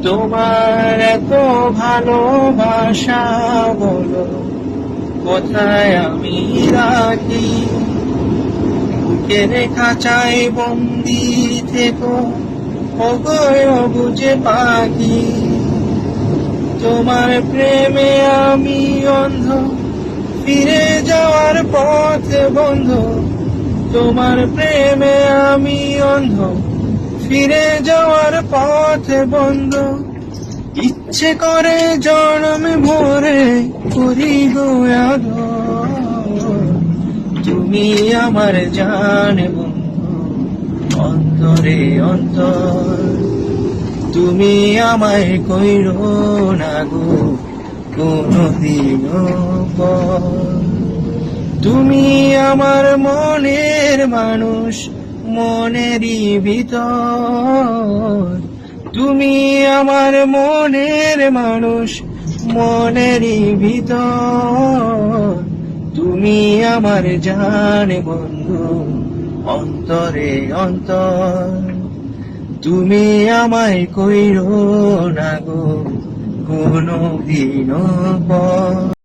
তোমার এত ভালোবাসা বলো কোথায় আমি রাখি, বুকের খাঁচায় বন্দি থেকো ওগো বুঝে পাখি। তোমার প্রেমে আমি অন্ধ, ফিরে যাওয়ার পথ বন্ধ। তোমার প্রেমে আমি অন্ধ, ফিরে যাওয়ার পথ বন্ধ। ইচ্ছে করে জন্ম ভরে করি গো আদর, তুমি আমার জান বন্ধু অন্তরে অন্তর। তুমি আমায় কইরো না গো কোনদিনও পর। তুমি আমার মনের মানুষ, মনেরই ভিতর। তুমি আমার মনের মানুষ, মনেরই ভিতর। তুমি আমার জান বন্ধু অন্তরে অন্তর। তুমি আমায় কইরো না গো কোনদিনও পর।